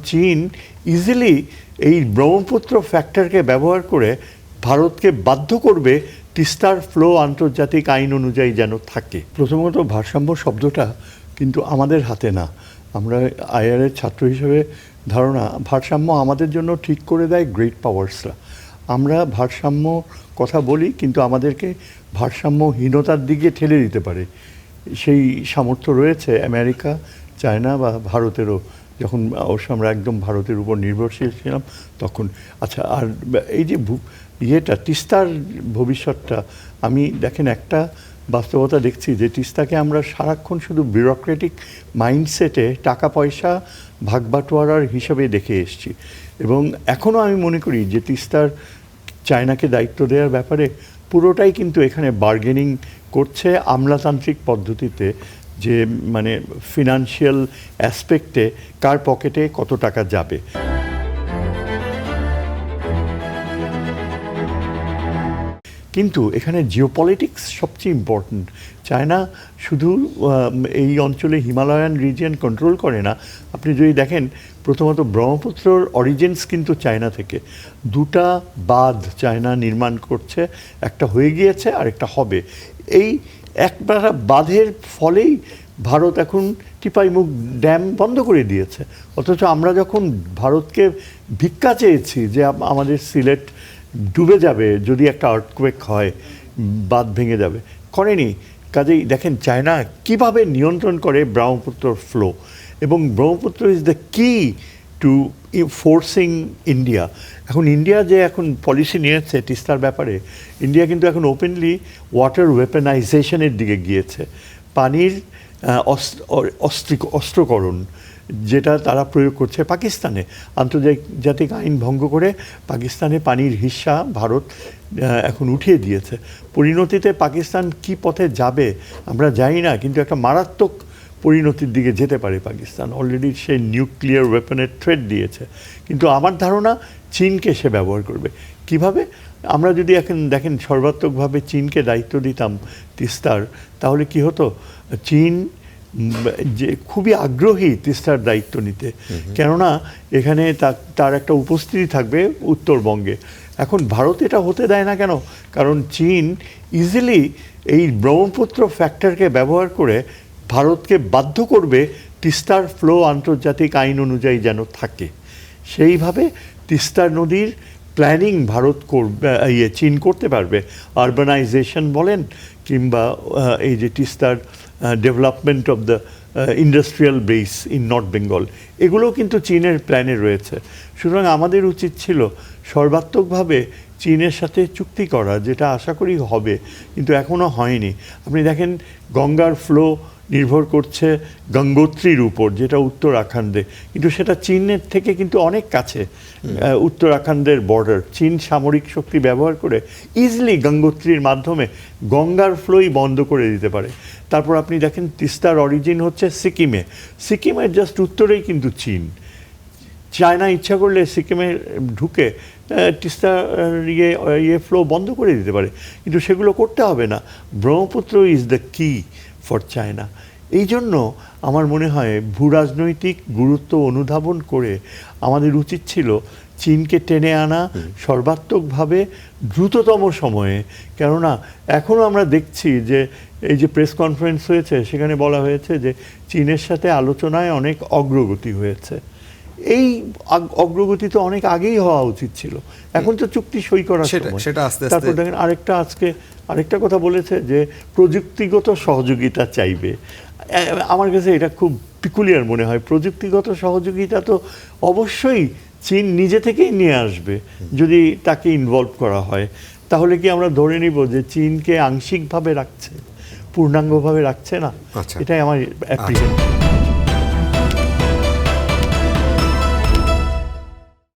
চীন ইজিলি এই ব্রহ্মপুত্র ফ্যাক্টরকে ব্যবহার করে ভারতকে বাধ্য করবে তিস্তার ফ্লো আন্তর্জাতিক আইন অনুযায়ী যেন থাকে। প্রথমত ভারসাম্য শব্দটা কিন্তু আমাদের হাতে না। আমরা আইআরের ছাত্র হিসেবে ধারণা ভারসাম্য আমাদের জন্য ঠিক করে দেয় গ্রেট পাওয়ার্সরা। আমরা ভারসাম্য কথা বলি কিন্তু আমাদেরকে ভারসাম্যহীনতার দিকে ঠেলে দিতে পারে সেই সামর্থ্য রয়েছে আমেরিকা, চায়না বা ভারতেরও। যখন অবশ্য আমরা একদম ভারতের উপর নির্ভরশীল ছিলাম তখন। আচ্ছা, আর এই যে তিস্তার ভবিষ্যৎটা, আমি দেখেন একটা বাস্তবতা দেখছি যে তিস্তাকে আমরা সারাক্ষণ শুধু বিউরোক্রেটিক মাইন্ডসেটে টাকা পয়সা ভাগবাটোয়ারার হিসাবে দেখে এসেছি। এবং এখনও আমি মনে করি যে তিস্তার চায়নাকে দায়িত্ব দেওয়ার ব্যাপারে পুরোটাই কিন্তু এখানে বার্গেনিং করছে আমলাতান্ত্রিক পদ্ধতিতে, যে মানে ফিনান্সিয়াল অ্যাসপেক্টে কার পকেটে কত টাকা যাবে। কিন্তু এখানে জিওপলিটিক্স সবচেয়ে ইম্পর্ট্যান্ট। চায়না শুধু এই অঞ্চলে হিমালয়ান রিজিয়ন কন্ট্রোল করে না। আপনি যদি দেখেন প্রথমত ব্রহ্মপুত্রর অরিজিনস কিন্তু চায়না থেকে। দুটা বাঁধ চায়না নির্মাণ করছে, একটা হয়ে গিয়েছে আর একটা হবে। এই একবার বাঁধের ফলেই ভারত এখন টিপাইমুখ ড্যাম বন্ধ করে দিয়েছে। অথচ আমরা যখন ভারতকে ভিক্ষা চেয়েছি যে আমাদের সিলেট ডুবে যাবে যদি একটা আর্থকোয়েক হয়, বাঁধ ভেঙে যাবে, করেনি। কাজেই দেখেন চায়না কিভাবে নিয়ন্ত্রণ করে ব্রহ্মপুত্র ফ্লো, এবং ব্রহ্মপুত্র ইজ দ্য কি টু ফোর্সিং ইন্ডিয়া। এখন ইন্ডিয়া যে এখন পলিসি নিয়েছে তিস্তার ব্যাপারে, ইন্ডিয়া কিন্তু এখন ওপেনলি ওয়াটার ওয়েপেনাইজেশনের দিকে গিয়েছে। পানির অস্ত্রকরণ যেটা তারা প্রয়োগ করছে পাকিস্তানে, আন্তর্জাতিক আইন ভঙ্গ করে পাকিস্তানে পানির হিস্সা ভারত এখন উঠিয়ে দিয়েছে। পরিণতিতে পাকিস্তান কি পথে যাবে আমরা জানি না, কিন্তু একটা মারাত্মক পরিণতির দিকে যেতে পারে পাকিস্তান। অলরেডি সে নিউক্লিয়ার ওয়েপনের থ্রেট দিয়েছে। কিন্তু আমার ধারণা চীনকে সে ব্যবহার করবে। কিভাবে? আমরা যদি এখন দেখেন সর্বাত্মকভাবে চীনকে দায়িত্ব দিতাম তিস্তার, তাহলে কি হতো? চীন যে খুবই আগ্রহী তিস্তার দায়িত্ব নিতে, কেননা এখানে তার একটা উপস্থিতি থাকবে উত্তরবঙ্গে। এখন ভারত এটা হতে দেয় না কেন? কারণ চীন ইজিলি এই ব্রহ্মপুত্র ফ্যাক্টরকে ব্যবহার করে ভারতকে বাধ্য করবে তিস্তার ফ্লো আন্তর্জাতিক আইন অনুযায়ী যেন থাকে। সেইভাবে তিস্তার নদীর প্ল্যানিং ভারত করবে, চীন করতে পারবে। আরবানাইজেশন বলেন কিংবা এই যে তিস্তার development of the industrial base in north Bengal, এগুলোও কিন্তু চীনের প্ল্যানে রয়েছে। সুতরাং আমাদের উচিত ছিল সর্বাত্মকভাবে চীনের সাথে চুক্তি করা, যেটা আশা করি হবে, কিন্তু এখনও হয়নি। আপনি দেখেন গঙ্গার ফ্লো নির্ভর করছে গঙ্গোত্রীর উপর, যেটা উত্তরাখণ্ডে, কিন্তু সেটা চীনের থেকে কিন্তু অনেক কাছে। উত্তরাখণ্ডের বর্ডার, চীন সামরিক শক্তি ব্যবহার করে ইজিলি গঙ্গোত্রীর মাধ্যমে গঙ্গার ফ্লোই বন্ধ করে দিতে পারে। তারপর আপনি দেখেন তিস্তার অরিজিন হচ্ছে সিকিমে, সিকিমের জাস্ট উত্তরেই কিন্তু চীন। চায়না ইচ্ছা করলে সিকিমে ঢুকে তিস্তার ফ্লো বন্ধ করে দিতে পারে, কিন্তু সেগুলো করতে হবে না। ব্রহ্মপুত্র ইজ দ্য কি ফর চায়না। এই জন্য আমার মনে হয় ভূরাজনৈতিক গুরুত্ব অনুধাবন করে আমাদের উচিত ছিল চীনকে টেনে আনা সর্বাত্মকভাবে দ্রুততম সময়ে। কেননা এখনও আমরা দেখছি যে এই যে প্রেস কনফারেন্স হয়েছে, সেখানে বলা হয়েছে যে চীনের সাথে আলোচনায় অনেক অগ্রগতি হয়েছে। এই অগ্রগতি তো অনেক আগেই হওয়া উচিত ছিল, এখন তো চুক্তি সই করার সময়। তারপর দেখেন আরেকটা কথা বলেছে যে প্রযুক্তিগত সহযোগিতা চাইবে। আমার কাছে এটা খুব পিকুলিয়ার মনে হয়। প্রযুক্তিগত সহযোগিতা তো অবশ্যই চীন নিজে থেকেই নিয়ে আসবে যদি তাকে ইনভলভ করা হয়। তাহলে কি আমরা ধরে নিব যে চীনকে আংশিকভাবে রাখছে, পূর্ণাঙ্গভাবে রাখছে না? এটাই আমার অ্যাপ্রিহেনশন।